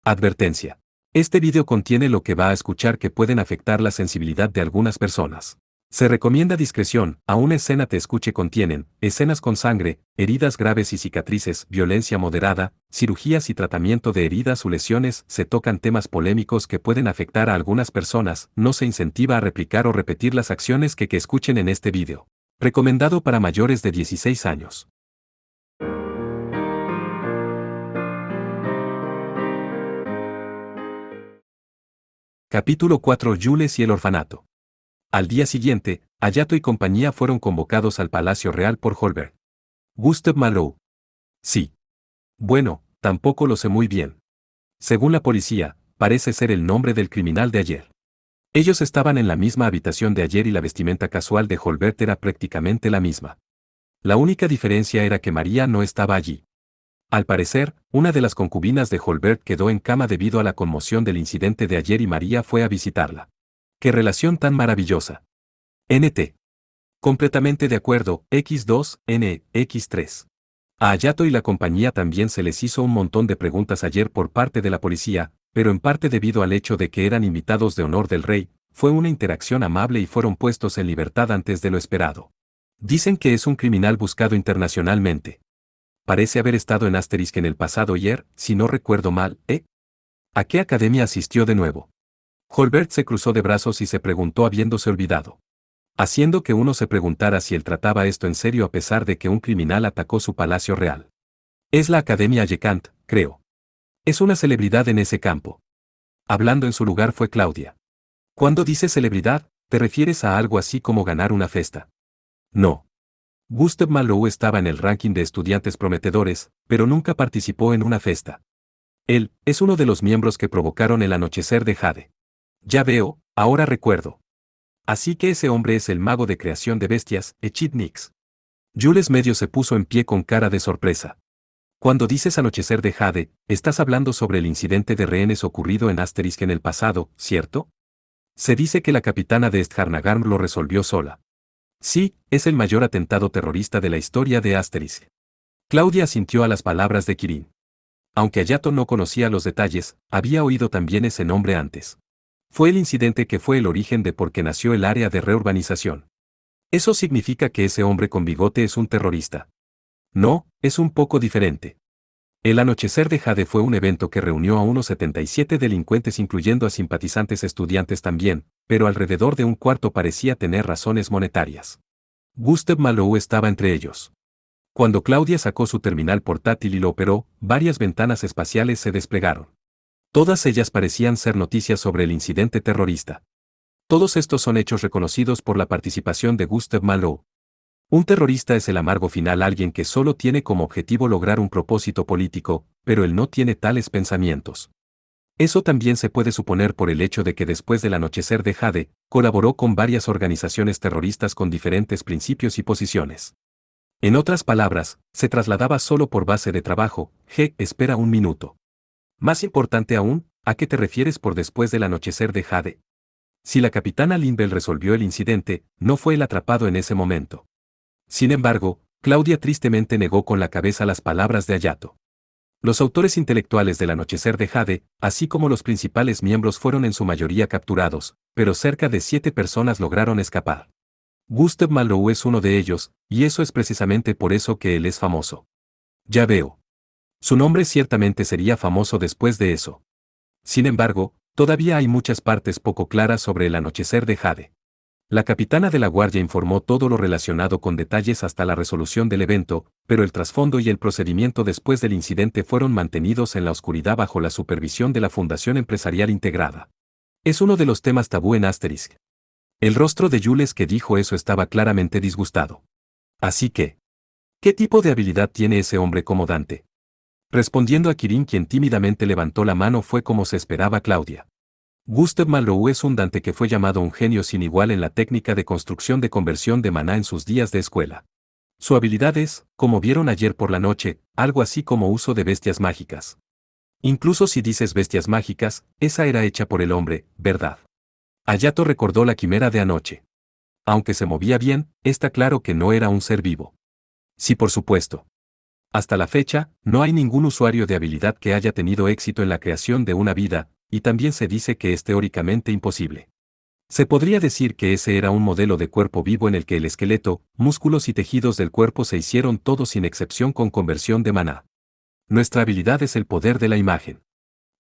Advertencia. Este video contiene lo que va a escuchar que pueden afectar la sensibilidad de algunas personas. Se recomienda discreción, aún escena te escuche contienen, escenas con sangre, heridas graves y cicatrices, violencia moderada, cirugías y tratamiento de heridas o lesiones, se tocan temas polémicos que pueden afectar a algunas personas, no se incentiva a replicar o repetir las acciones que escuchen en este video. Recomendado para mayores de 16 años. Capítulo 4. Jules y el orfanato. Al día siguiente, Hayato y compañía fueron convocados al Palacio Real por Holberg. Gustave Malraux. Sí. Bueno, tampoco lo sé muy bien. Según la policía, parece ser el nombre del criminal de ayer. Ellos estaban en la misma habitación de ayer y la vestimenta casual de Holberg era prácticamente la misma. La única diferencia era que María no estaba allí. Al parecer, una de las concubinas de Holberg quedó en cama debido a la conmoción del incidente de ayer y María fue a visitarla. ¡Qué relación tan maravillosa! NT. Completamente de acuerdo, X2, N, X3. A Hayato y la compañía también se les hizo un montón de preguntas ayer por parte de la policía, pero en parte debido al hecho de que eran invitados de honor del rey, fue una interacción amable y fueron puestos en libertad antes de lo esperado. Dicen que es un criminal buscado internacionalmente. Parece haber estado en Asterisk en el pasado ayer, si no recuerdo mal, ¿eh? ¿A qué academia asistió de nuevo? Holberg se cruzó de brazos y se preguntó habiéndose olvidado. Haciendo que uno se preguntara si él trataba esto en serio a pesar de que un criminal atacó su palacio real. Es la Academia Yekant, creo. Es una celebridad en ese campo. Hablando en su lugar fue Claudia. Cuando dices celebridad, ¿te refieres a algo así como ganar una festa? No. Gustave Malraux estaba en el ranking de estudiantes prometedores, pero nunca participó en una festa. Él es uno de los miembros que provocaron el anochecer de Jade. Ya veo, ahora recuerdo. Así que ese hombre es el mago de creación de bestias, Echid Nix. Jules medio se puso en pie con cara de sorpresa. Cuando dices anochecer de Jade, estás hablando sobre el incidente de rehenes ocurrido en Asterisk en el pasado, ¿cierto? Se dice que la capitana de Stjarnagard lo resolvió sola. Sí, es el mayor atentado terrorista de la historia de Asterisk. Claudia asintió a las palabras de Kirin. Aunque Hayato no conocía los detalles, había oído también ese nombre antes. Fue el incidente que fue el origen de por qué nació el área de reurbanización. ¿Eso significa que ese hombre con bigote es un terrorista? No, es un poco diferente. El anochecer de Jade fue un evento que reunió a unos 77 delincuentes incluyendo a simpatizantes estudiantes también, pero alrededor de un cuarto parecía tener razones monetarias. Gustave Malraux estaba entre ellos. Cuando Claudia sacó su terminal portátil y lo operó, varias ventanas espaciales se desplegaron. Todas ellas parecían ser noticias sobre el incidente terrorista. Todos estos son hechos reconocidos por la participación de Gustave Malraux. Un terrorista es el amargo final, alguien que solo tiene como objetivo lograr un propósito político, pero él no tiene tales pensamientos. Eso también se puede suponer por el hecho de que después del anochecer de Jade, colaboró con varias organizaciones terroristas con diferentes principios y posiciones. En otras palabras, se trasladaba solo por base de trabajo. Espera un minuto. Más importante aún, ¿a qué te refieres por después del anochecer de Jade? Si la capitana Lindbell resolvió el incidente, no fue el atrapado en ese momento. Sin embargo, Claudia tristemente negó con la cabeza las palabras de Hayato. Los autores intelectuales del anochecer de Jade, así como los principales miembros fueron en su mayoría capturados, pero cerca de 7 personas lograron escapar. Gustave Malraux es uno de ellos, y eso es precisamente por eso que él es famoso. Ya veo. Su nombre ciertamente sería famoso después de eso. Sin embargo, todavía hay muchas partes poco claras sobre el anochecer de Jade. La capitana de la guardia informó todo lo relacionado con detalles hasta la resolución del evento, pero el trasfondo y el procedimiento después del incidente fueron mantenidos en la oscuridad bajo la supervisión de la Fundación Empresarial Integrada. Es uno de los temas tabú en Asterisk. El rostro de Jules que dijo eso estaba claramente disgustado. Así que, ¿qué tipo de habilidad tiene ese hombre como Dante? Respondiendo a Kirin, quien tímidamente levantó la mano, fue como se esperaba Claudia. Gustave Malraux es un Dante que fue llamado un genio sin igual en la técnica de construcción de conversión de maná en sus días de escuela. Su habilidad es, como vieron ayer por la noche, algo así como uso de bestias mágicas. Incluso si dices bestias mágicas, esa era hecha por el hombre, ¿verdad? Hayato recordó la quimera de anoche. Aunque se movía bien, está claro que no era un ser vivo. Sí, por supuesto. Hasta la fecha, no hay ningún usuario de habilidad que haya tenido éxito en la creación de una vida, y también se dice que es teóricamente imposible. Se podría decir que ese era un modelo de cuerpo vivo en el que el esqueleto, músculos y tejidos del cuerpo se hicieron todos sin excepción con conversión de maná. Nuestra habilidad es el poder de la imagen.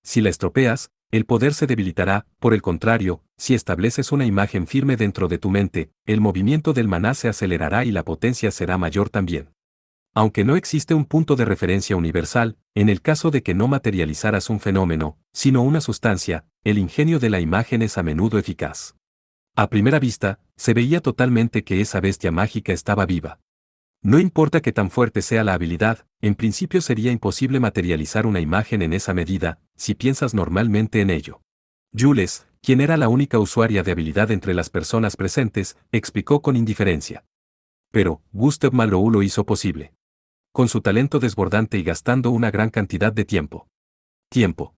Si la estropeas, el poder se debilitará. Por el contrario, si estableces una imagen firme dentro de tu mente, el movimiento del maná se acelerará y la potencia será mayor también. Aunque no existe un punto de referencia universal, en el caso de que no materializaras un fenómeno, sino una sustancia, el ingenio de la imagen es a menudo eficaz. A primera vista, se veía totalmente que esa bestia mágica estaba viva. No importa que tan fuerte sea la habilidad, en principio sería imposible materializar una imagen en esa medida, si piensas normalmente en ello. Jules, quien era la única usuaria de habilidad entre las personas presentes, explicó con indiferencia. Pero, Gustave Malraux lo hizo posible. Con su talento desbordante y gastando una gran cantidad de tiempo. Tiempo.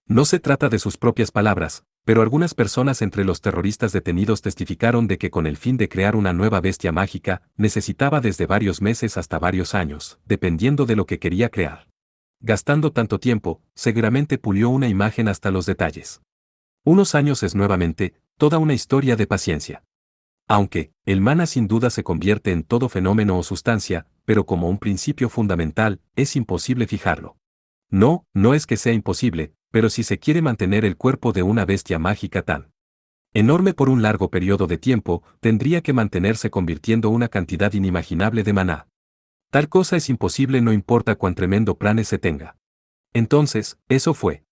No se trata de sus propias palabras, pero algunas personas entre los terroristas detenidos testificaron de que con el fin de crear una nueva bestia mágica, necesitaba desde varios meses hasta varios años, dependiendo de lo que quería crear. Gastando tanto tiempo, seguramente pulió una imagen hasta los detalles. Unos años es nuevamente, toda una historia de paciencia. Aunque, el mana sin duda se convierte en todo fenómeno o sustancia, pero como un principio fundamental, es imposible fijarlo. No, no es que sea imposible, pero si se quiere mantener el cuerpo de una bestia mágica tan enorme por un largo periodo de tiempo, tendría que mantenerse convirtiendo una cantidad inimaginable de maná. Tal cosa es imposible no importa cuán tremendo planes se tenga. Entonces, eso fue.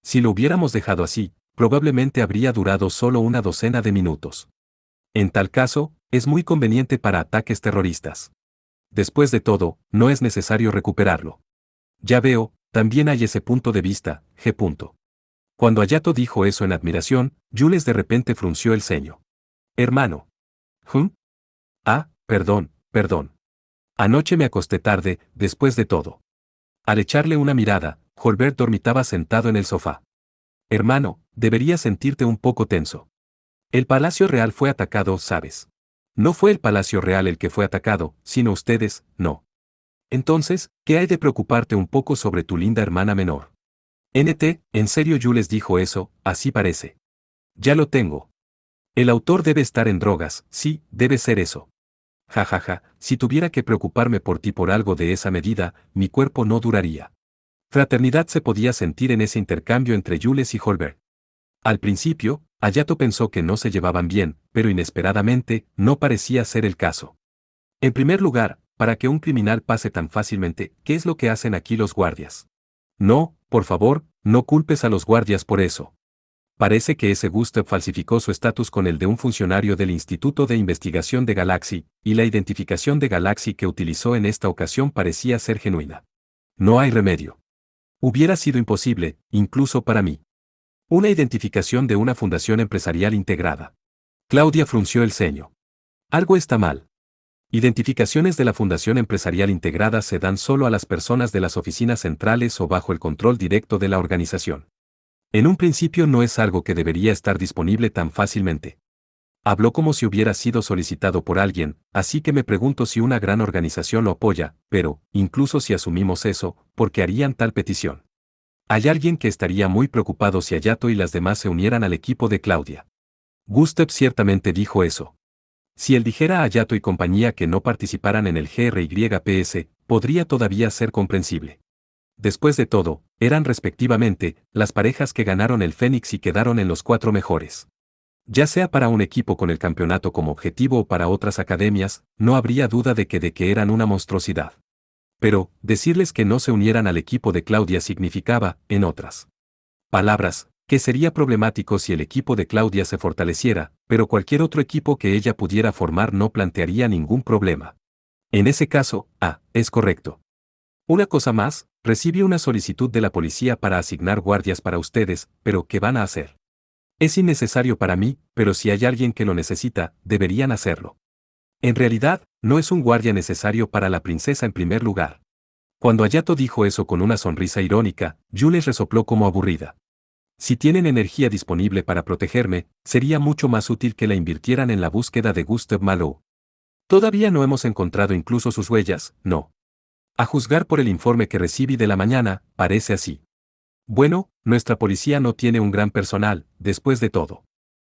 Si lo hubiéramos dejado así, probablemente habría durado solo una docena de minutos. En tal caso, es muy conveniente para ataques terroristas. Después de todo, no es necesario recuperarlo. Ya veo, también hay ese punto de vista, G. Cuando Hayato dijo eso en admiración, Jules de repente frunció el ceño. Hermano. Ah, perdón. Anoche me acosté tarde, después de todo. Al echarle una mirada, Holbert dormitaba sentado en el sofá. Hermano, deberías sentirte un poco tenso. El Palacio Real fue atacado, ¿sabes? No fue el Palacio Real el que fue atacado, sino ustedes, no. Entonces, ¿qué hay de preocuparte un poco sobre tu linda hermana menor? ¿En serio Jules dijo eso? Así parece. Ya lo tengo. El autor debe estar en drogas, sí, debe ser eso. Ja, si tuviera que preocuparme por ti por algo de esa medida, mi cuerpo no duraría. Fraternidad se podía sentir en ese intercambio entre Jules y Holbert. Al principio, Hayato pensó que no se llevaban bien, pero inesperadamente, no parecía ser el caso. En primer lugar, para que un criminal pase tan fácilmente, ¿qué es lo que hacen aquí los guardias? No, por favor, no culpes a los guardias por eso. Parece que ese Gustav falsificó su estatus con el de un funcionario del Instituto de Investigación de Galaxy, y la identificación de Galaxy que utilizó en esta ocasión parecía ser genuina. No hay remedio. Hubiera sido imposible, incluso para mí. Una identificación de una fundación empresarial integrada. Claudia frunció el ceño. Algo está mal. Identificaciones de la Fundación Empresarial Integrada se dan solo a las personas de las oficinas centrales o bajo el control directo de la organización. En un principio no es algo que debería estar disponible tan fácilmente. Habló como si hubiera sido solicitado por alguien, así que me pregunto si una gran organización lo apoya, pero, incluso si asumimos eso, ¿por qué harían tal petición? Hay alguien que estaría muy preocupado si Hayato y las demás se unieran al equipo de Claudia. Gustav ciertamente dijo eso. Si él dijera a Hayato y compañía que no participaran en el GRYPS, podría todavía ser comprensible. Después de todo, eran respectivamente, las parejas que ganaron el Fénix y quedaron en los 4 mejores. Ya sea para un equipo con el campeonato como objetivo o para otras academias, no habría duda de que eran una monstruosidad. Pero, decirles que no se unieran al equipo de Claudia significaba, en otras palabras, que sería problemático si el equipo de Claudia se fortaleciera, pero cualquier otro equipo que ella pudiera formar no plantearía ningún problema. En ese caso, es correcto. Una cosa más, recibí una solicitud de la policía para asignar guardias para ustedes, pero ¿qué van a hacer? Es innecesario para mí, pero si hay alguien que lo necesita, deberían hacerlo. En realidad, no es un guardia necesario para la princesa en primer lugar. Cuando Hayato dijo eso con una sonrisa irónica, Jules resopló como aburrida. Si tienen energía disponible para protegerme, sería mucho más útil que la invirtieran en la búsqueda de Gustave Malraux. Todavía no hemos encontrado incluso sus huellas, ¿no? A juzgar por el informe que recibí de la mañana, parece así. Bueno, nuestra policía no tiene un gran personal, después de todo.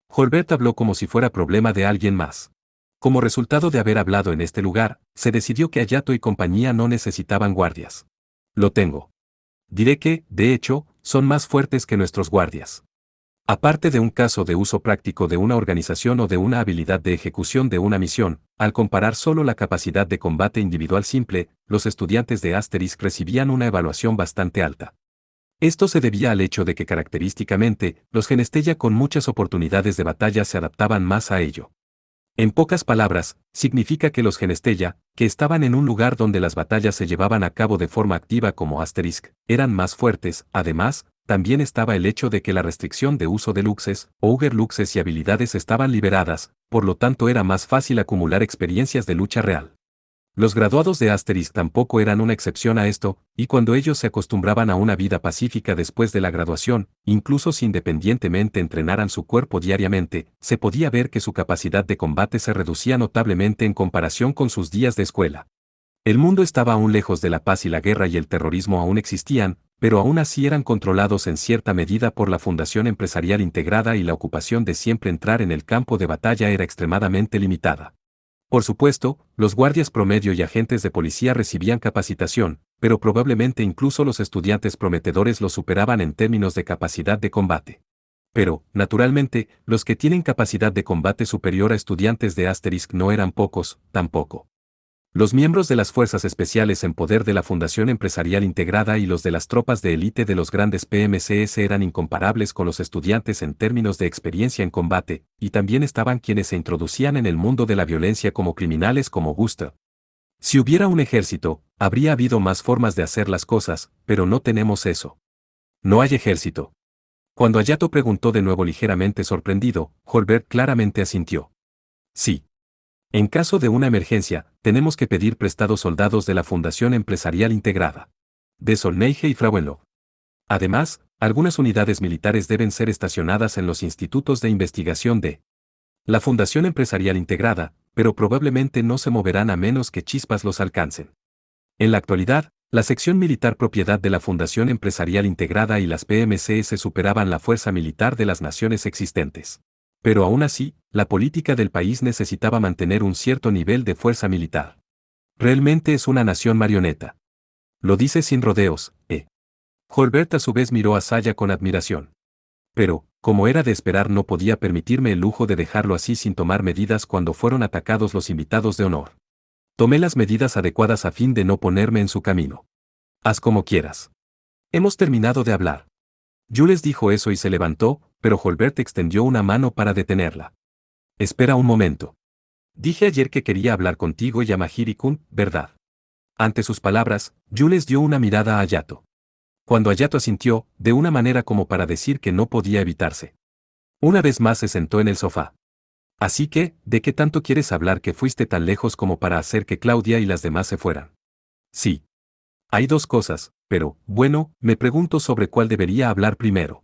Holbert habló como si fuera problema de alguien más. Como resultado de haber hablado en este lugar, se decidió que Hayato y compañía no necesitaban guardias. Lo tengo. Diré que, de hecho, son más fuertes que nuestros guardias. Aparte de un caso de uso práctico de una organización o de una habilidad de ejecución de una misión, al comparar solo la capacidad de combate individual simple, los estudiantes de Asterisk recibían una evaluación bastante alta. Esto se debía al hecho de que característicamente, los Genesteya con muchas oportunidades de batalla se adaptaban más a ello. En pocas palabras, significa que los Genesteya, que estaban en un lugar donde las batallas se llevaban a cabo de forma activa como Asterisk, eran más fuertes. Además, también estaba el hecho de que la restricción de uso de luxes, luxes y habilidades estaban liberadas, por lo tanto era más fácil acumular experiencias de lucha real. Los graduados de Asterisk tampoco eran una excepción a esto, y cuando ellos se acostumbraban a una vida pacífica después de la graduación, incluso si independientemente entrenaran su cuerpo diariamente, se podía ver que su capacidad de combate se reducía notablemente en comparación con sus días de escuela. El mundo estaba aún lejos de la paz y la guerra y el terrorismo aún existían, pero aún así eran controlados en cierta medida por la Fundación Empresarial Integrada y la ocupación de siempre entrar en el campo de batalla era extremadamente limitada. Por supuesto, los guardias promedio y agentes de policía recibían capacitación, pero probablemente incluso los estudiantes prometedores los superaban en términos de capacidad de combate. Pero, naturalmente, los que tienen capacidad de combate superior a estudiantes de Asterisk no eran pocos, tampoco. Los miembros de las fuerzas especiales en poder de la Fundación Empresarial Integrada y los de las tropas de élite de los grandes PMCS eran incomparables con los estudiantes en términos de experiencia en combate, y también estaban quienes se introducían en el mundo de la violencia como criminales como Gustav. Si hubiera un ejército, habría habido más formas de hacer las cosas, pero no tenemos eso. No hay ejército. Cuando Hayato preguntó de nuevo ligeramente sorprendido, Holbert claramente asintió. Sí. En caso de una emergencia, tenemos que pedir prestados soldados de la Fundación Empresarial Integrada. De Solneige y Frauenloh. Además, algunas unidades militares deben ser estacionadas en los institutos de investigación de la Fundación Empresarial Integrada, pero probablemente no se moverán a menos que chispas los alcancen. En la actualidad, la sección militar propiedad de la Fundación Empresarial Integrada y las PMCS superaban la fuerza militar de las naciones existentes. Pero aún así, la política del país necesitaba mantener un cierto nivel de fuerza militar. Realmente es una nación marioneta. Lo dice sin rodeos, Holbert a su vez miró a Saya con admiración. Pero, como era de esperar, no podía permitirme el lujo de dejarlo así sin tomar medidas cuando fueron atacados los invitados de honor. Tomé las medidas adecuadas a fin de no ponerme en su camino. Haz como quieras. Hemos terminado de hablar. Jules dijo eso y se levantó, pero Holbert extendió una mano para detenerla. Espera un momento. Dije ayer que quería hablar contigo y a Mahiri-kun, ¿verdad? Ante sus palabras, Jules dio una mirada a Hayato. Cuando Hayato asintió, de una manera como para decir que no podía evitarse. Una vez más se sentó en el sofá. Así que, ¿de qué tanto quieres hablar que fuiste tan lejos como para hacer que Claudia y las demás se fueran? Sí. Hay dos cosas, pero, bueno, me pregunto sobre cuál debería hablar primero.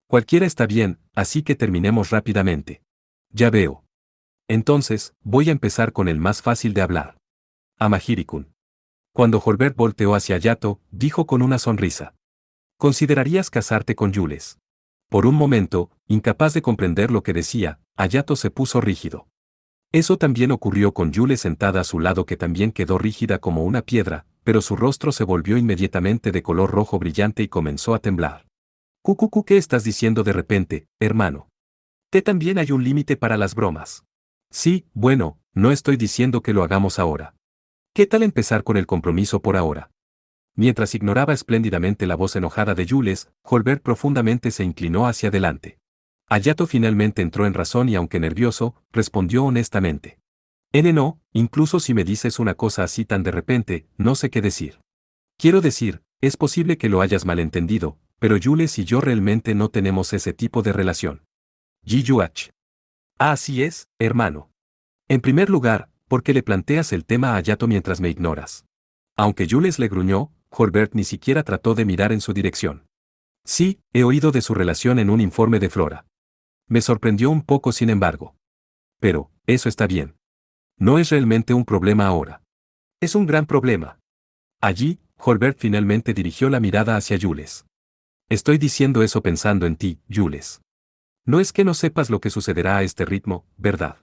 Cualquiera está bien, así que terminemos rápidamente. Ya veo. Entonces, voy a empezar con el más fácil de hablar. A Mahiri-kun. Cuando Holbert volteó hacia Hayato, dijo con una sonrisa. ¿Considerarías casarte con Jules? Por un momento, incapaz de comprender lo que decía, Hayato se puso rígido. Eso también ocurrió con Jules sentada a su lado, que también quedó rígida como una piedra, pero su rostro se volvió inmediatamente de color rojo brillante y comenzó a temblar. ¿Qué estás diciendo de repente, hermano? También hay un límite para las bromas. Sí, bueno, no estoy diciendo que lo hagamos ahora. ¿Qué tal empezar con el compromiso por ahora? Mientras ignoraba espléndidamente la voz enojada de Jules, Holbert profundamente se inclinó hacia adelante. Hayato finalmente entró en razón y, aunque nervioso, respondió honestamente. No, incluso si me dices una cosa así tan de repente, no sé qué decir. Quiero decir, es posible que lo hayas malentendido, pero Jules y yo realmente no tenemos ese tipo de relación. Ji-Yuach. Así es, hermano. En primer lugar, ¿por qué le planteas el tema a Hayato mientras me ignoras? Aunque Jules le gruñó, Holbert ni siquiera trató de mirar en su dirección. Sí, he oído de su relación en un informe de Flora. Me sorprendió un poco, sin embargo. Pero, eso está bien. No es realmente un problema ahora. Es un gran problema. Allí, Holbert finalmente dirigió la mirada hacia Jules. Estoy diciendo eso pensando en ti, Jules. No es que no sepas lo que sucederá a este ritmo, ¿verdad?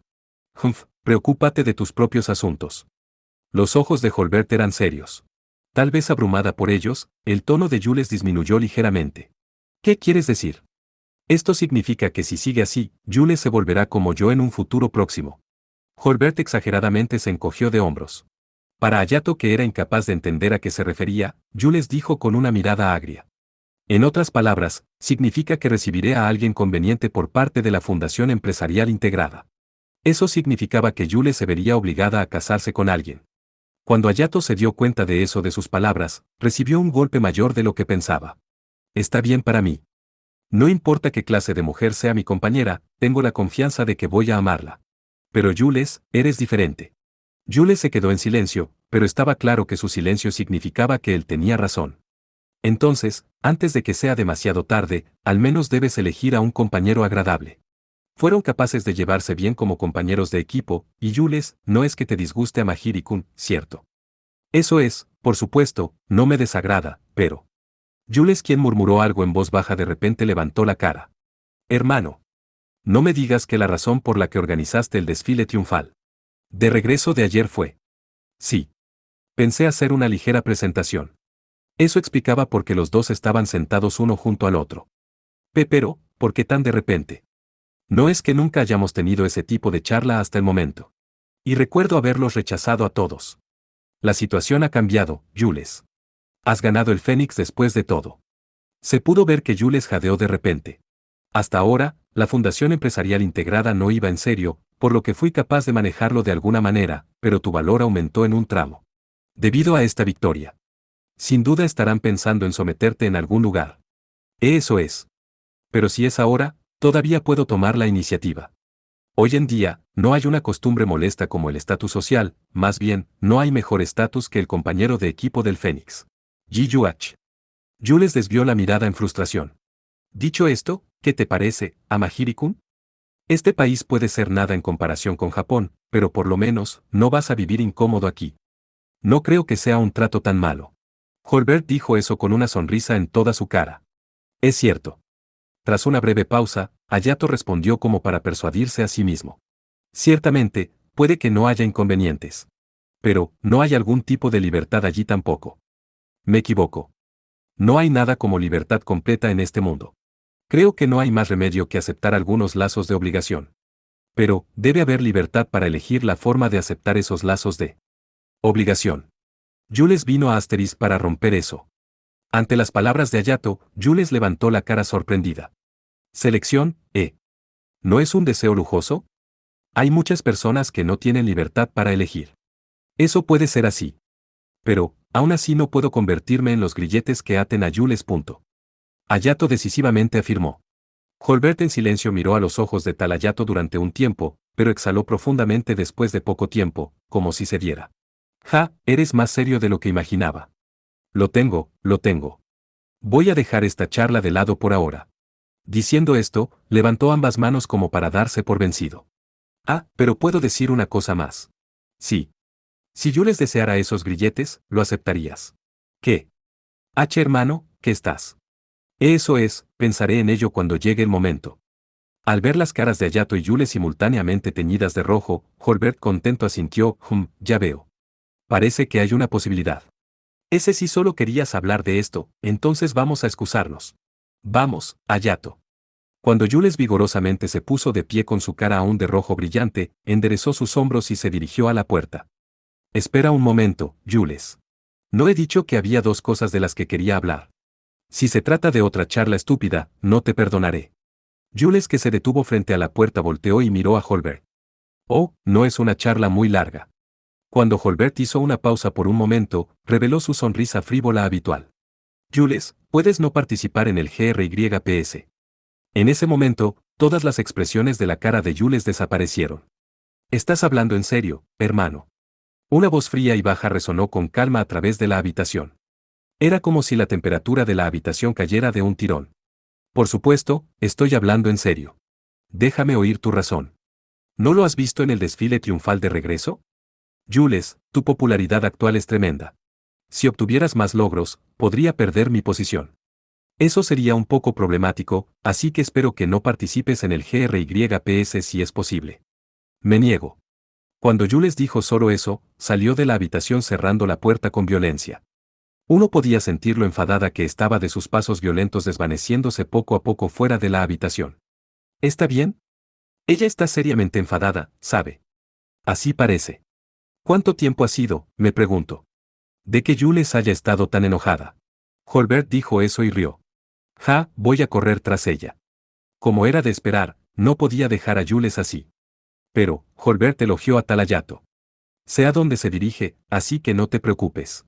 Preocúpate de tus propios asuntos. Los ojos de Holbert eran serios. Tal vez abrumada por ellos, el tono de Jules disminuyó ligeramente. ¿Qué quieres decir? Esto significa que si sigue así, Jules se volverá como yo en un futuro próximo. Holbert exageradamente se encogió de hombros. Para Hayato, que era incapaz de entender a qué se refería, Jules dijo con una mirada agria. En otras palabras, significa que recibiré a alguien conveniente por parte de la Fundación Empresarial Integrada. Eso significaba que Jules se vería obligada a casarse con alguien. Cuando Hayato se dio cuenta de eso de sus palabras, recibió un golpe mayor de lo que pensaba. Está bien para mí. No importa qué clase de mujer sea mi compañera, tengo la confianza de que voy a amarla. Pero Jules, eres diferente. Jules se quedó en silencio, pero estaba claro que su silencio significaba que él tenía razón. Entonces, antes de que sea demasiado tarde, al menos debes elegir a un compañero agradable. Fueron capaces de llevarse bien como compañeros de equipo, y Jules, no es que te disguste a Mahiri-kun, ¿cierto? Eso es, por supuesto, no me desagrada, pero... Jules, quien murmuró algo en voz baja, de repente levantó la cara. Hermano. No me digas que la razón por la que organizaste el desfile triunfal de regreso de ayer fue... Sí. Pensé hacer una ligera presentación. Eso explicaba por qué los dos estaban sentados uno junto al otro. Pero, ¿por qué tan de repente? No es que nunca hayamos tenido ese tipo de charla hasta el momento. Y recuerdo haberlos rechazado a todos. La situación ha cambiado, Jules. Has ganado el Fénix después de todo. Se pudo ver que Jules jadeó de repente. Hasta ahora, la Fundación Empresarial Integrada no iba en serio, por lo que fui capaz de manejarlo de alguna manera, pero tu valor aumentó en un tramo. Debido a esta victoria. Sin duda estarán pensando en someterte en algún lugar. Eso es. Pero si es ahora, todavía puedo tomar la iniciativa. Hoy en día, no hay una costumbre molesta como el estatus social, más bien, no hay mejor estatus que el compañero de equipo del Fénix. Ji Yuach. Jules desvió la mirada en frustración. Dicho esto, ¿qué te parece, Amahiri-kun? Este país puede ser nada en comparación con Japón, pero por lo menos, no vas a vivir incómodo aquí. No creo que sea un trato tan malo. Holbert dijo eso con una sonrisa en toda su cara. Es cierto. Tras una breve pausa, Hayato respondió como para persuadirse a sí mismo. Ciertamente, puede que no haya inconvenientes. Pero, no hay algún tipo de libertad allí tampoco. Me equivoco. No hay nada como libertad completa en este mundo. Creo que no hay más remedio que aceptar algunos lazos de obligación. Pero, debe haber libertad para elegir la forma de aceptar esos lazos de obligación. Jules vino a Asteris para romper eso. Ante las palabras de Hayato, Jules levantó la cara sorprendida. Selección, ¿no es un deseo lujoso? Hay muchas personas que no tienen libertad para elegir. Eso puede ser así. Pero, aún así no puedo convertirme en los grilletes que aten a Jules. Hayato decisivamente afirmó. Holbert en silencio miró a los ojos de tal Hayato durante un tiempo, pero exhaló profundamente después de poco tiempo, como si se diera. Eres más serio de lo que imaginaba. Lo tengo. Voy a dejar esta charla de lado por ahora. Diciendo esto, levantó ambas manos como para darse por vencido. Pero puedo decir una cosa más. Sí. Si yo les deseara esos grilletes, lo aceptarías. ¿Qué? Hermano, ¿qué estás? Eso es, pensaré en ello cuando llegue el momento. Al ver las caras de Hayato y Jules simultáneamente teñidas de rojo, Holbert contento asintió, ya veo. Parece que hay una posibilidad. Ese sí, solo querías hablar de esto, entonces vamos a excusarnos. Vamos, Hayato. Cuando Jules vigorosamente se puso de pie con su cara aún de rojo brillante, enderezó sus hombros y se dirigió a la puerta. Espera un momento, Jules. No he dicho que había dos cosas de las que quería hablar. Si se trata de otra charla estúpida, no te perdonaré. Jules, que se detuvo frente a la puerta, volteó y miró a Holbert. No es una charla muy larga. Cuando Holbert hizo una pausa por un momento, reveló su sonrisa frívola habitual. Jules, puedes no participar en el GRYPS. En ese momento, todas las expresiones de la cara de Jules desaparecieron. ¿Estás hablando en serio, hermano? Una voz fría y baja resonó con calma a través de la habitación. Era como si la temperatura de la habitación cayera de un tirón. Por supuesto, estoy hablando en serio. Déjame oír tu razón. ¿No lo has visto en el desfile triunfal de regreso? Jules, tu popularidad actual es tremenda. Si obtuvieras más logros, podría perder mi posición. Eso sería un poco problemático, así que espero que no participes en el GRYPS si es posible. Me niego. Cuando Jules dijo solo eso, salió de la habitación cerrando la puerta con violencia. Uno podía sentir lo enfadada que estaba de sus pasos violentos desvaneciéndose poco a poco fuera de la habitación. ¿Está bien? Ella está seriamente enfadada, ¿sabe? Así parece. ¿Cuánto tiempo ha sido?, me pregunto. De que Jules haya estado tan enojada. Holbert dijo eso y rió. Voy a correr tras ella. Como era de esperar, no podía dejar a Jules así. Pero, Holbert elogió a Talayato. Sé a dónde se dirige, así que no te preocupes.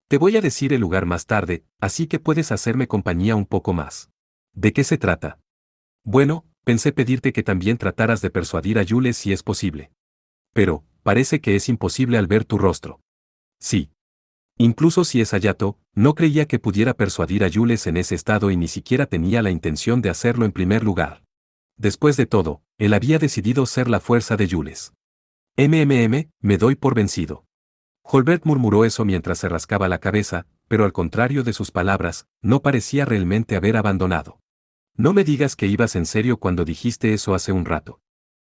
Te voy a decir el lugar más tarde, así que puedes hacerme compañía un poco más. ¿De qué se trata? Bueno, pensé pedirte que también trataras de persuadir a Jules si es posible. Pero, parece que es imposible al ver tu rostro. Sí. Incluso si es Hayato, no creía que pudiera persuadir a Jules en ese estado y ni siquiera tenía la intención de hacerlo en primer lugar. Después de todo, él había decidido ser la fuerza de Jules. Me doy por vencido. Holbert murmuró eso mientras se rascaba la cabeza, pero al contrario de sus palabras, no parecía realmente haber abandonado. No me digas que ibas en serio cuando dijiste eso hace un rato.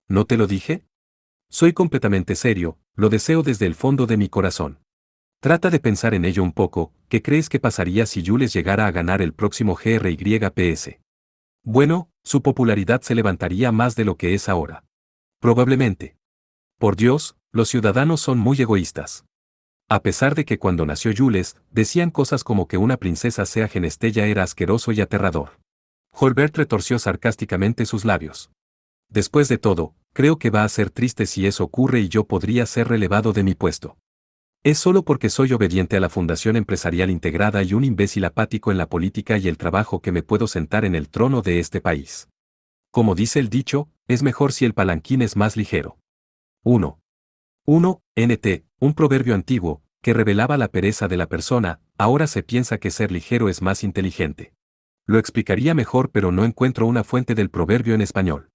¿No te lo dije? Soy completamente serio, lo deseo desde el fondo de mi corazón. Trata de pensar en ello un poco, ¿qué crees que pasaría si Jules llegara a ganar el próximo GRYPS? Bueno, su popularidad se levantaría más de lo que es ahora. Probablemente. Por Dios, los ciudadanos son muy egoístas. A pesar de que cuando nació Jules, decían cosas como que una princesa sea Genestella era asqueroso y aterrador. Holbert retorció sarcásticamente sus labios. Después de todo, creo que va a ser triste si eso ocurre y yo podría ser relevado de mi puesto. Es solo porque soy obediente a la Fundación Empresarial Integrada y un imbécil apático en la política y el trabajo que me puedo sentar en el trono de este país. Como dice el dicho, es mejor si el palanquín es más ligero. 1. Un proverbio antiguo, que revelaba la pereza de la persona, ahora se piensa que ser ligero es más inteligente. Lo explicaría mejor pero no encuentro una fuente del proverbio en español.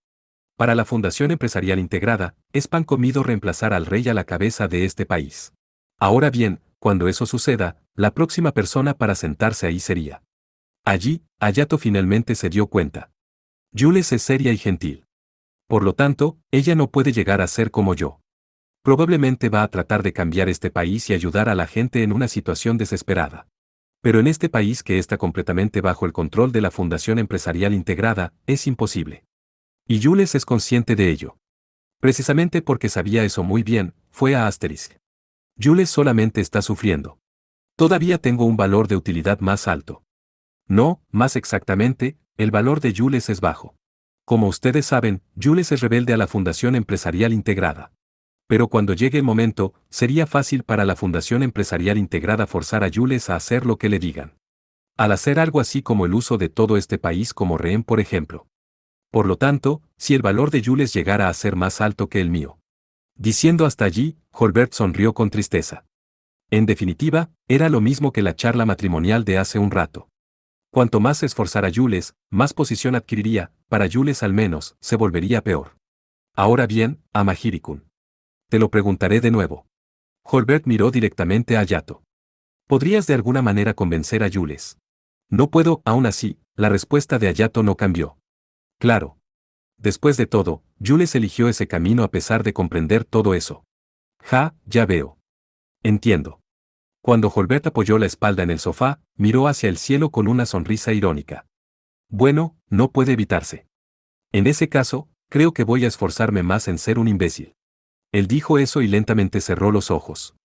Para la Fundación Empresarial Integrada, es pan comido reemplazar al rey a la cabeza de este país. Ahora bien, cuando eso suceda, la próxima persona para sentarse ahí sería. Allí, Hayato finalmente se dio cuenta. Jules es seria y gentil. Por lo tanto, ella no puede llegar a ser como yo. Probablemente va a tratar de cambiar este país y ayudar a la gente en una situación desesperada. Pero en este país que está completamente bajo el control de la Fundación Empresarial Integrada, es imposible. Y Jules es consciente de ello. Precisamente porque sabía eso muy bien, fue a Asterisk. Jules solamente está sufriendo. Todavía tengo un valor de utilidad más alto. No, más exactamente, el valor de Jules es bajo. Como ustedes saben, Jules es rebelde a la Fundación Empresarial Integrada. Pero cuando llegue el momento, sería fácil para la Fundación Empresarial Integrada forzar a Jules a hacer lo que le digan. Al hacer algo así como el uso de todo este país como rehén, por ejemplo. Por lo tanto, si el valor de Jules llegara a ser más alto que el mío. Diciendo hasta allí, Holbert sonrió con tristeza. En definitiva, era lo mismo que la charla matrimonial de hace un rato. Cuanto más se esforzara Jules, más posición adquiriría, para Jules al menos, se volvería peor. Ahora bien, Amahiri-kun. Te lo preguntaré de nuevo. Holbert miró directamente a Hayato. ¿Podrías de alguna manera convencer a Jules? No puedo, aún así, la respuesta de Hayato no cambió. Claro. Después de todo, Jules eligió ese camino a pesar de comprender todo eso. Ya veo. Entiendo. Cuando Holbert apoyó la espalda en el sofá, miró hacia el cielo con una sonrisa irónica. Bueno, no puede evitarse. En ese caso, creo que voy a esforzarme más en ser un imbécil. Él dijo eso y lentamente cerró los ojos.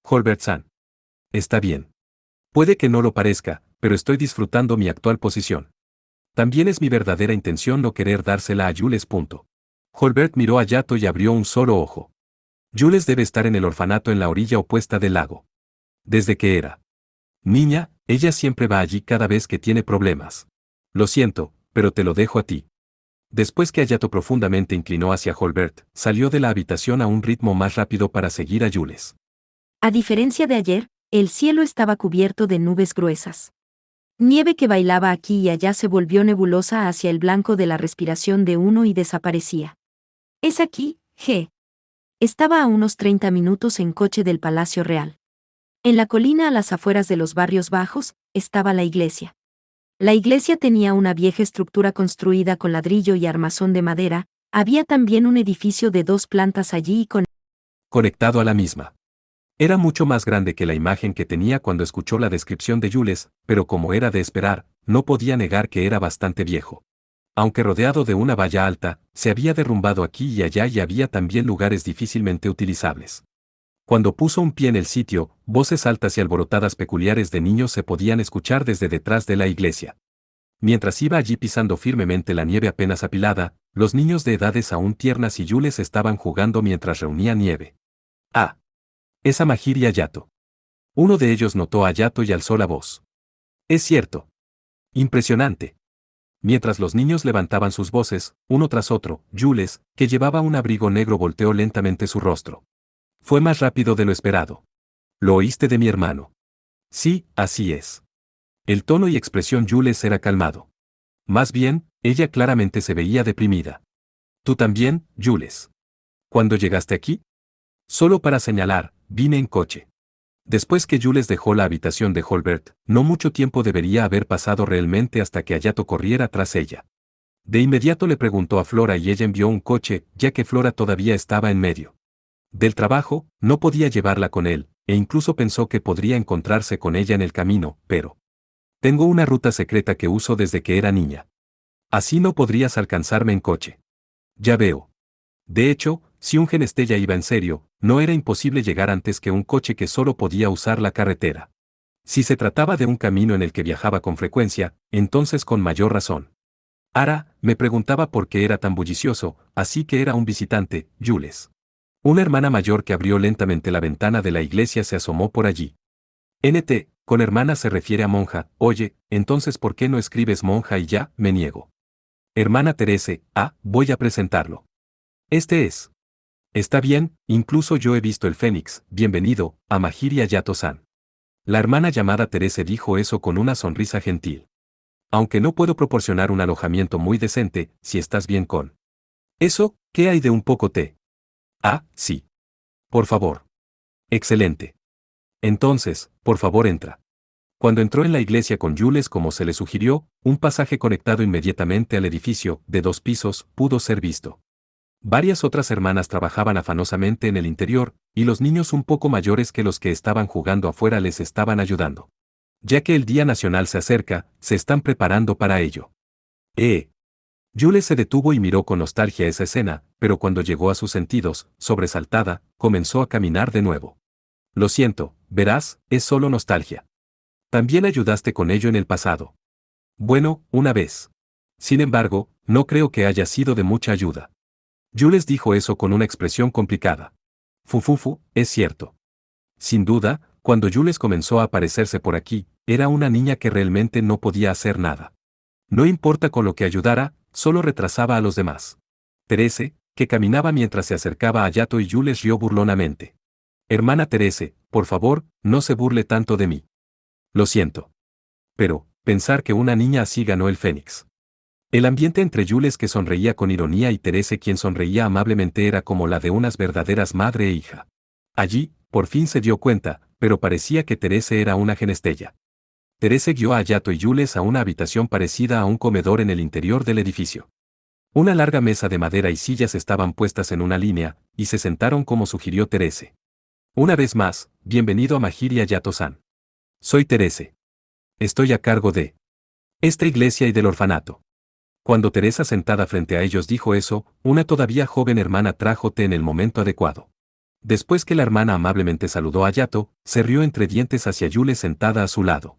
Holbert-san. Está bien. Puede que no lo parezca, pero estoy disfrutando mi actual posición. También es mi verdadera intención no querer dársela a Jules. Holbert miró a Yato y abrió un solo ojo. Jules debe estar en el orfanato en la orilla opuesta del lago. Desde que era niña, ella siempre va allí cada vez que tiene problemas. Lo siento, pero te lo dejo a ti. Después que Hayato profundamente inclinó hacia Holbert, salió de la habitación a un ritmo más rápido para seguir a Jules. A diferencia de ayer, el cielo estaba cubierto de nubes gruesas. Nieve que bailaba aquí y allá se volvió nebulosa hacia el blanco de la respiración de uno y desaparecía. Es aquí, G. Estaba a unos 30 minutos en coche del Palacio Real. En la colina a las afueras de los barrios bajos, estaba la iglesia. La iglesia tenía una vieja estructura construida con ladrillo y armazón de madera, había también un edificio de 2 plantas allí y conectado a la misma. Era mucho más grande que la imagen que tenía cuando escuchó la descripción de Jules, pero como era de esperar, no podía negar que era bastante viejo. Aunque rodeado de una valla alta, se había derrumbado aquí y allá y había también lugares difícilmente utilizables. Cuando puso un pie en el sitio, voces altas y alborotadas peculiares de niños se podían escuchar desde detrás de la iglesia. Mientras iba allí pisando firmemente la nieve apenas apilada, los niños de edades aún tiernas y Jules estaban jugando mientras reunían nieve. Ah. Es a Mahir y Hayato. Uno de ellos notó a Hayato y alzó la voz. Es cierto. Impresionante. Mientras los niños levantaban sus voces, uno tras otro, Jules, que llevaba un abrigo negro, volteó lentamente su rostro. Fue más rápido de lo esperado. ¿Lo oíste de mi hermano? Sí, así es. El tono y expresión Jules era calmado. Más bien, ella claramente se veía deprimida. ¿Tú también, Jules? ¿Cuándo llegaste aquí? Solo para señalar, vine en coche. Después que Jules dejó la habitación de Holbert, no mucho tiempo debería haber pasado realmente hasta que Hayato corriera tras ella. De inmediato le preguntó a Flora y ella envió un coche, ya que Flora todavía estaba en medio del trabajo, no podía llevarla con él, e incluso pensó que podría encontrarse con ella en el camino, pero tengo una ruta secreta que uso desde que era niña. Así no podrías alcanzarme en coche. Ya veo. De hecho, si un Genestella iba en serio, no era imposible llegar antes que un coche que solo podía usar la carretera. Si se trataba de un camino en el que viajaba con frecuencia, entonces con mayor razón. Ara, me preguntaba por qué era tan bullicioso, así que era un visitante, Jules. Una hermana mayor que abrió lentamente la ventana de la iglesia se asomó por allí. Con hermana se refiere a monja, oye, entonces ¿por qué no escribes monja y ya? Me niego. Hermana Terese, voy a presentarlo. Este es. Está bien, incluso yo he visto el Fénix, bienvenido, a Mahir y Hayato-san. La hermana llamada Terese dijo eso con una sonrisa gentil. Aunque no puedo proporcionar un alojamiento muy decente, si estás bien con eso, ¿qué hay de un poco té? Sí. Por favor. Excelente. Entonces, por favor entra. Cuando entró en la iglesia con Jules como se le sugirió, un pasaje conectado inmediatamente al edificio, de 2 pisos, pudo ser visto. Varias otras hermanas trabajaban afanosamente en el interior, y los niños un poco mayores que los que estaban jugando afuera les estaban ayudando. Ya que el Día Nacional se acerca, se están preparando para ello. Jules se detuvo y miró con nostalgia esa escena, pero cuando llegó a sus sentidos, sobresaltada, comenzó a caminar de nuevo. Lo siento, verás, es solo nostalgia. También ayudaste con ello en el pasado. Bueno, una vez. Sin embargo, no creo que haya sido de mucha ayuda. Jules dijo eso con una expresión complicada. Fufufu, es cierto. Sin duda, cuando Jules comenzó a aparecerse por aquí, era una niña que realmente no podía hacer nada. No importa con lo que ayudara, solo retrasaba a los demás. Terese, que caminaba mientras se acercaba a Hayato y Jules rió burlonamente. Hermana Terese, por favor, no se burle tanto de mí. Lo siento. Pero, pensar que una niña así ganó el Fénix. El ambiente entre Jules que sonreía con ironía y Terese quien sonreía amablemente era como la de unas verdaderas madre e hija. Allí, por fin se dio cuenta, pero parecía que Terese era una Genestella. Terese guió a Hayato y Jules a una habitación parecida a un comedor en el interior del edificio. Una larga mesa de madera y sillas estaban puestas en una línea, y se sentaron como sugirió Terese. Una vez más, bienvenido a Mahir y Hayato-san. Soy Terese. Estoy a cargo de esta iglesia y del orfanato. Cuando Teresa sentada frente a ellos dijo eso, una todavía joven hermana trajo té en el momento adecuado. Después que la hermana amablemente saludó a Hayato, se rió entre dientes hacia Jules sentada a su lado.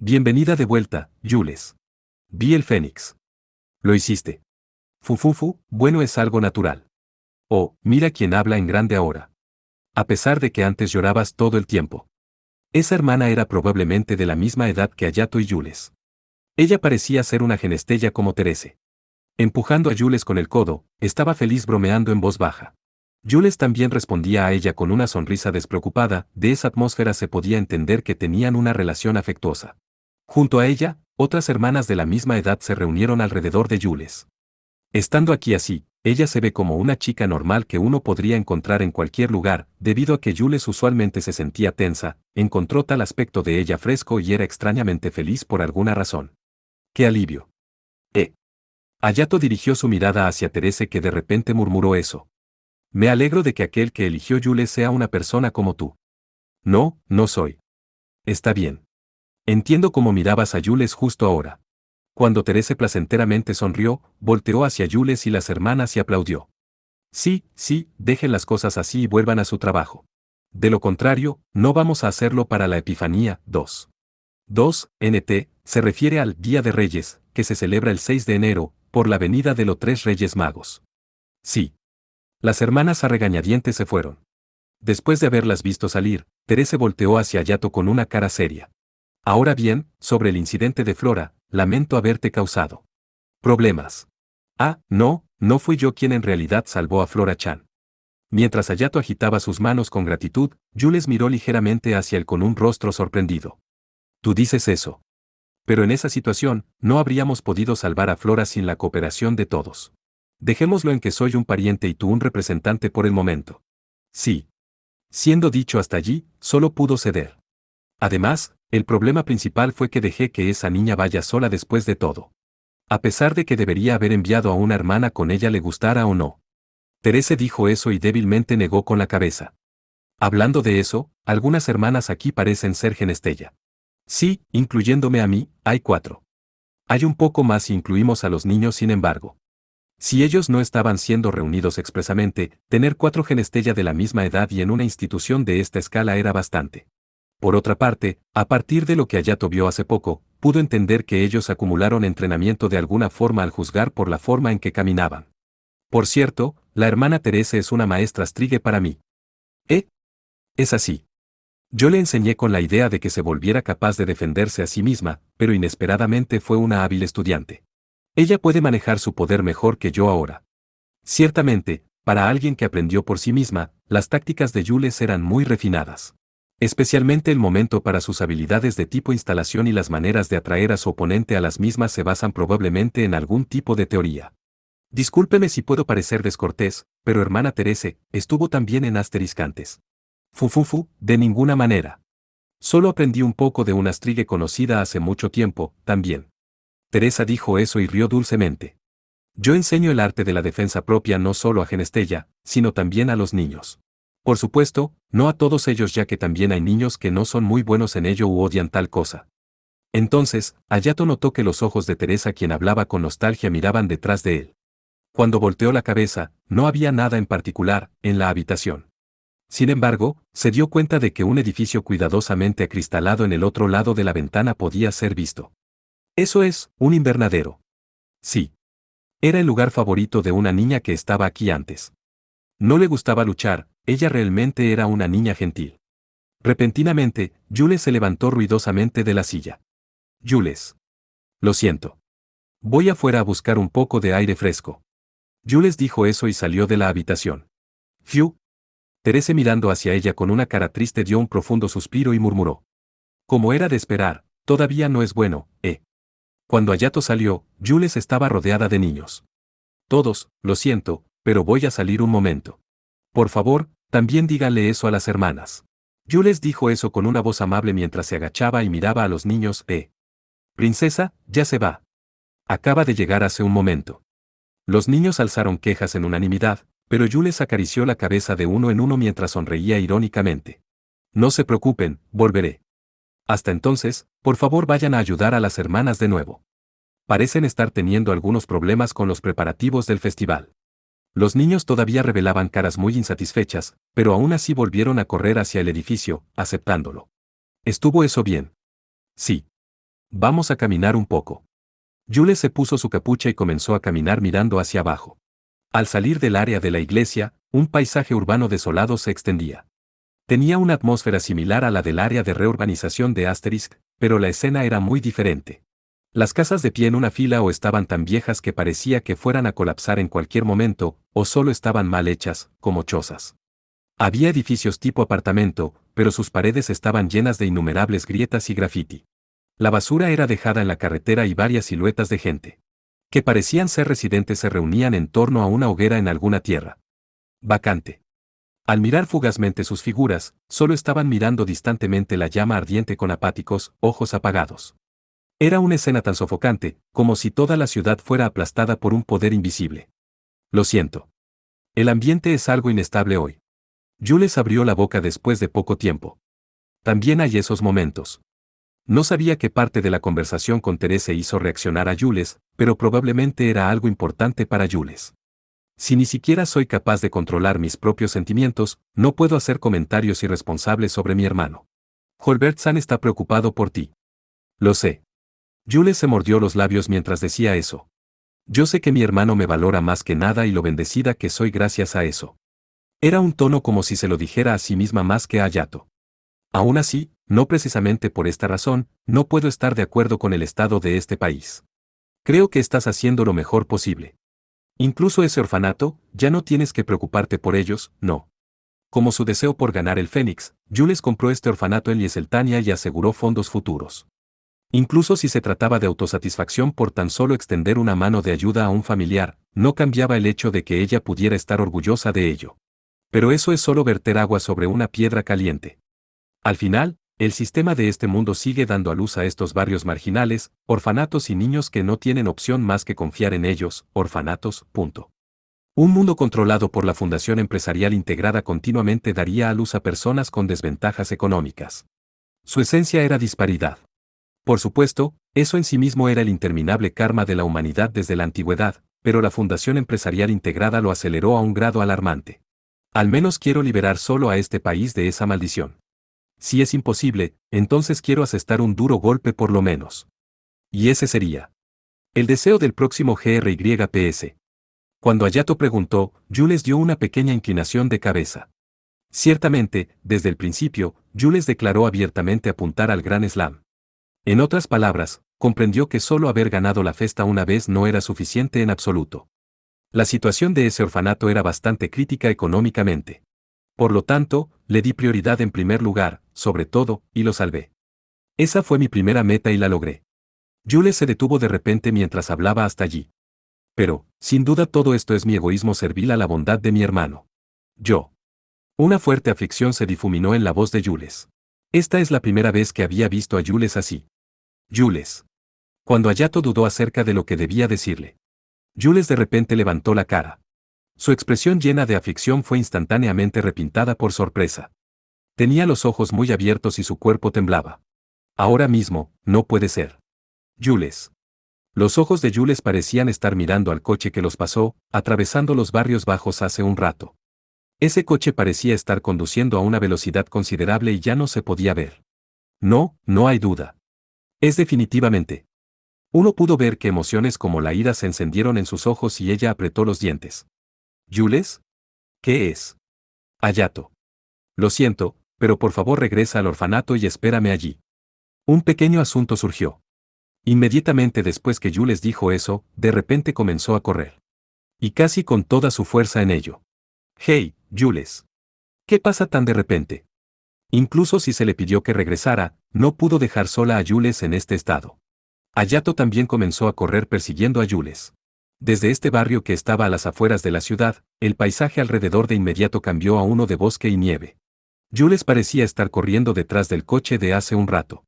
Bienvenida de vuelta, Jules. Vi el Fénix. Lo hiciste. Fufufu, bueno es algo natural. Oh, mira quién habla en grande ahora. A pesar de que antes llorabas todo el tiempo. Esa hermana era probablemente de la misma edad que Hayato y Jules. Ella parecía ser una Genestella como Terese. Empujando a Jules con el codo, estaba feliz bromeando en voz baja. Jules también respondía a ella con una sonrisa despreocupada, de esa atmósfera se podía entender que tenían una relación afectuosa. Junto a ella, otras hermanas de la misma edad se reunieron alrededor de Jules. Estando aquí así, Ella se ve como una chica normal que uno podría encontrar en cualquier lugar, debido a que Jules usualmente se sentía tensa, encontró tal aspecto de ella fresco y era extrañamente feliz por alguna razón. ¡Qué alivio! Hayato dirigió su mirada hacia Therese que de repente murmuró eso. Me alegro de que aquel que eligió Jules sea una persona como tú. No, no soy. Está bien. Entiendo cómo mirabas a Jules justo ahora. Cuando Therese placenteramente sonrió, volteó hacia Jules y las hermanas y aplaudió. Sí, sí, dejen las cosas así y vuelvan a su trabajo. De lo contrario, no vamos a hacerlo para la Epifanía 2. 2. NT, se refiere al Día de Reyes, que se celebra el 6 de enero, por la venida de los 3 Reyes Magos. Sí. Las hermanas a regañadientes se fueron. Después de haberlas visto salir, Therese volteó hacia Hayato con una cara seria. Ahora bien, sobre el incidente de Flora, lamento haberte causado problemas. Ah, no, no fui yo quien en realidad salvó a Flora-chan. Mientras Hayato agitaba sus manos con gratitud, Jules miró ligeramente hacia él con un rostro sorprendido. Tú dices eso. Pero en esa situación, no habríamos podido salvar a Flora sin la cooperación de todos. Dejémoslo en que soy un pariente y tú un representante por el momento. Sí. Siendo dicho hasta allí, solo pudo ceder. Además, el problema principal fue que dejé que esa niña vaya sola después de todo. A pesar de que debería haber enviado a una hermana con ella le gustara o no. Therese dijo eso y débilmente negó con la cabeza. Hablando de eso, algunas hermanas aquí parecen ser Genestella. Sí, incluyéndome a mí, hay 4. Hay un poco más si incluimos a los niños sin embargo. Si ellos no estaban siendo reunidos expresamente, tener 4 Genestella de la misma edad y en una institución de esta escala era bastante. Por otra parte, a partir de lo que Hayato vio hace poco, pudo entender que ellos acumularon entrenamiento de alguna forma al juzgar por la forma en que caminaban. Por cierto, la hermana Therese es una maestra Strigue para mí. Es así. Yo le enseñé con la idea de que se volviera capaz de defenderse a sí misma, pero inesperadamente fue una hábil estudiante. Ella puede manejar su poder mejor que yo ahora. Ciertamente, para alguien que aprendió por sí misma, las tácticas de Jules eran muy refinadas. Especialmente el momento para sus habilidades de tipo instalación y las maneras de atraer a su oponente a las mismas se basan probablemente en algún tipo de teoría. Discúlpeme si puedo parecer descortés, pero hermana Therese, estuvo también en Asterisk antes. De ninguna manera. Solo aprendí un poco de una Strigue conocida hace mucho tiempo, también. Teresa dijo eso y rió dulcemente. Yo enseño el arte de la defensa propia no solo a Genestella, sino también a los niños. Por supuesto, no a todos ellos ya que también hay niños que no son muy buenos en ello u odian tal cosa. Entonces, Hayato notó que los ojos de Teresa quien hablaba con nostalgia miraban detrás de él. Cuando volteó la cabeza, no había nada en particular en la habitación. Sin embargo, se dio cuenta de que un edificio cuidadosamente acristalado en el otro lado de la ventana podía ser visto. Eso es, un invernadero. Sí. Era el lugar favorito de una niña que estaba aquí antes. No le gustaba luchar, ella realmente era una niña gentil. Repentinamente, Jules se levantó ruidosamente de la silla. Jules. Lo siento. Voy afuera a buscar un poco de aire fresco. Jules dijo eso y salió de la habitación. Fiu. Therese mirando hacia ella con una cara triste dio un profundo suspiro y murmuró. Como era de esperar, todavía no es bueno, Cuando Hayato salió, Jules estaba rodeada de niños. Todos, lo siento, pero voy a salir un momento. Por favor, también díganle eso a las hermanas. Jules dijo eso con una voz amable mientras se agachaba y miraba a los niños, Princesa, ya se va. Acaba de llegar hace un momento. Los niños alzaron quejas en unanimidad, pero Jules acarició la cabeza de uno en uno mientras sonreía irónicamente. No se preocupen, volveré. Hasta entonces, por favor vayan a ayudar a las hermanas de nuevo. Parecen estar teniendo algunos problemas con los preparativos del festival. Los niños todavía revelaban caras muy insatisfechas, pero aún así volvieron a correr hacia el edificio, aceptándolo. ¿Estuvo eso bien? Sí. Vamos a caminar un poco. Jules se puso su capucha y comenzó a caminar mirando hacia abajo. Al salir del área de la iglesia, un paisaje urbano desolado se extendía. Tenía una atmósfera similar a la del área de reurbanización de Asterisk, pero la escena era muy diferente. Las casas de pie en una fila o estaban tan viejas que parecía que fueran a colapsar en cualquier momento, o solo estaban mal hechas, como chozas. Había edificios tipo apartamento, pero sus paredes estaban llenas de innumerables grietas y grafiti. La basura era dejada en la carretera y varias siluetas de gente. que parecían ser residentes se reunían en torno a una hoguera en alguna tierra vacante. Al mirar fugazmente sus figuras, solo estaban mirando distantemente la llama ardiente con apáticos ojos apagados. Era una escena tan sofocante, como si toda la ciudad fuera aplastada por un poder invisible. Lo siento. El ambiente es algo inestable hoy. Jules abrió la boca después de poco tiempo. También hay esos momentos. No sabía qué parte de la conversación con Therese hizo reaccionar a Jules, pero probablemente era algo importante para Jules. Si ni siquiera soy capaz de controlar mis propios sentimientos, no puedo hacer comentarios irresponsables sobre mi hermano. Holbert-san está preocupado por ti. Lo sé. Jules se mordió los labios mientras decía eso. Yo sé que mi hermano me valora más que nada y lo bendecida que soy gracias a eso. Era un tono como si se lo dijera a sí misma más que a Hayato. Aún así, no precisamente por esta razón, no puedo estar de acuerdo con el estado de este país. Creo que estás haciendo lo mejor posible. Incluso ese orfanato, ya no tienes que preocuparte por ellos, no. Como su deseo por ganar el Fénix, Jules compró este orfanato en Lieseltania y aseguró fondos futuros. Incluso si se trataba de autosatisfacción por tan solo extender una mano de ayuda a un familiar, no cambiaba el hecho de que ella pudiera estar orgullosa de ello. Pero eso es solo verter agua sobre una piedra caliente. Al final, el sistema de este mundo sigue dando a luz a estos barrios marginales, orfanatos y niños que no tienen opción más que confiar en ellos, orfanatos, punto. Un mundo controlado por la Fundación Empresarial Integrada continuamente daría a luz a personas con desventajas económicas. Su esencia era disparidad. Por supuesto, eso en sí mismo era el interminable karma de la humanidad desde la antigüedad, pero la Fundación Empresarial Integrada lo aceleró a un grado alarmante. Al menos quiero liberar solo a este país de esa maldición. Si es imposible, entonces quiero asestar un duro golpe por lo menos. Y ese sería el deseo del próximo GRYPS. Cuando Hayato preguntó, Jules dio una pequeña inclinación de cabeza. Ciertamente, desde el principio, Jules declaró abiertamente apuntar al Gran Slam. En otras palabras, comprendió que solo haber ganado la festa una vez no era suficiente en absoluto. La situación de ese orfanato era bastante crítica económicamente. Por lo tanto, le di prioridad en primer lugar, sobre todo, y lo salvé. Esa fue mi primera meta y la logré. Jules se detuvo de repente mientras hablaba hasta allí. Pero, sin duda todo esto es mi egoísmo servil a la bondad de mi hermano. Yo. Una fuerte aflicción se difuminó en la voz de Jules. Esta es la primera vez que había visto a Jules así. Jules. Cuando Hayato dudó acerca de lo que debía decirle. Jules de repente levantó la cara. Su expresión llena de aflicción fue instantáneamente repintada por sorpresa. Tenía los ojos muy abiertos y su cuerpo temblaba. Ahora mismo, no puede ser. Jules. Los ojos de Jules parecían estar mirando al coche que los pasó, atravesando los barrios bajos hace un rato. Ese coche parecía estar conduciendo a una velocidad considerable y ya no se podía ver. No, no hay duda. Es definitivamente. Uno pudo ver que emociones como la ira se encendieron en sus ojos y ella apretó los dientes. ¿Jules? ¿Qué es? Hayato. Lo siento, pero por favor regresa al orfanato y espérame allí. Un pequeño asunto surgió. Inmediatamente después que Jules dijo eso, de repente comenzó a correr. Y casi con toda su fuerza en ello. Hey, Jules. ¿Qué pasa tan de repente? Incluso si se le pidió que regresara, no pudo dejar sola a Jules en este estado. Hayato también comenzó a correr persiguiendo a Jules. Desde este barrio que estaba a las afueras de la ciudad, el paisaje alrededor de inmediato cambió a uno de bosque y nieve. Jules parecía estar corriendo detrás del coche de hace un rato.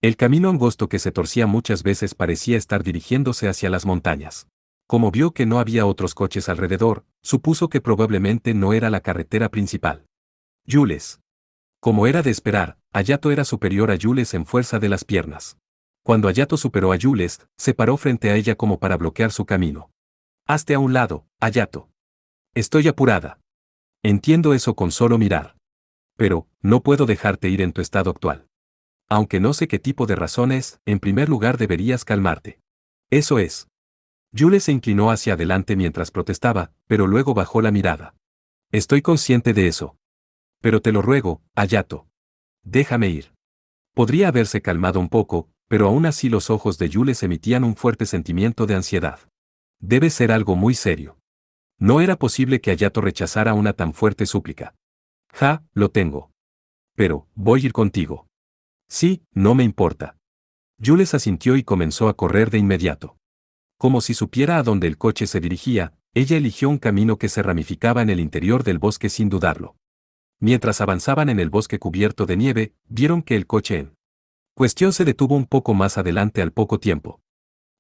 El camino angosto que se torcía muchas veces parecía estar dirigiéndose hacia las montañas. Como vio que no había otros coches alrededor, supuso que probablemente no era la carretera principal. Jules. Como era de esperar, Hayato era superior a Jules en fuerza de las piernas. Cuando Hayato superó a Jules, se paró frente a ella como para bloquear su camino. Hazte a un lado, Hayato. Estoy apurada. Entiendo eso con solo mirar. Pero, no puedo dejarte ir en tu estado actual. Aunque no sé qué tipo de razones, en primer lugar deberías calmarte. Eso es. Jules se inclinó hacia adelante mientras protestaba, pero luego bajó la mirada. Estoy consciente de eso. Pero te lo ruego, Hayato. Déjame ir. Podría haberse calmado un poco, pero aún así los ojos de Jules emitían un fuerte sentimiento de ansiedad. Debe ser algo muy serio. No era posible que Hayato rechazara una tan fuerte súplica. Ja, lo tengo. Pero, voy a ir contigo. Sí, no me importa. Jules asintió y comenzó a correr de inmediato. Como si supiera a dónde el coche se dirigía, ella eligió un camino que se ramificaba en el interior del bosque sin dudarlo. Mientras avanzaban en el bosque cubierto de nieve, vieron que el coche en cuestión se detuvo un poco más adelante al poco tiempo.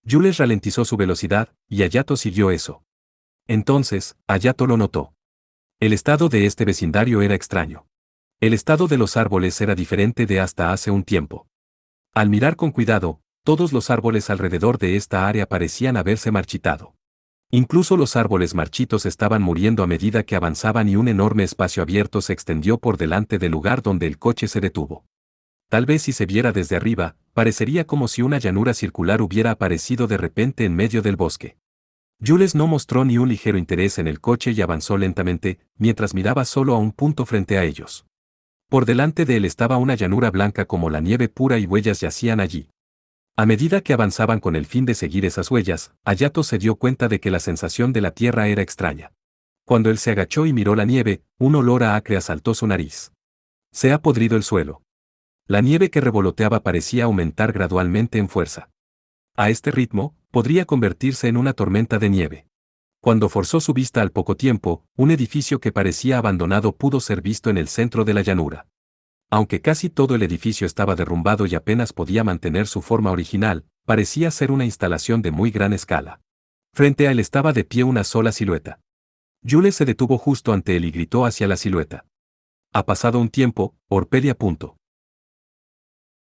Jules ralentizó su velocidad, y Hayato siguió eso. Entonces, Hayato lo notó. El estado de este vecindario era extraño. El estado de los árboles era diferente de hasta hace un tiempo. Al mirar con cuidado, todos los árboles alrededor de esta área parecían haberse marchitado. Incluso los árboles marchitos estaban muriendo a medida que avanzaban y un enorme espacio abierto se extendió por delante del lugar donde el coche se detuvo. Tal vez si se viera desde arriba, parecería como si una llanura circular hubiera aparecido de repente en medio del bosque. Jules no mostró ni un ligero interés en el coche y avanzó lentamente, mientras miraba solo a un punto frente a ellos. Por delante de él estaba una llanura blanca como la nieve pura y huellas yacían allí. A medida que avanzaban con el fin de seguir esas huellas, Hayato se dio cuenta de que la sensación de la tierra era extraña. Cuando él se agachó y miró la nieve, un olor a acre asaltó su nariz. Se ha podrido el suelo. La nieve que revoloteaba parecía aumentar gradualmente en fuerza. A este ritmo, podría convertirse en una tormenta de nieve. Cuando forzó su vista al poco tiempo, un edificio que parecía abandonado pudo ser visto en el centro de la llanura. Aunque casi todo el edificio estaba derrumbado y apenas podía mantener su forma original, parecía ser una instalación de muy gran escala. Frente a él estaba de pie una sola silueta. Jules se detuvo justo ante él y gritó hacia la silueta. Ha pasado un tiempo, Orpelia.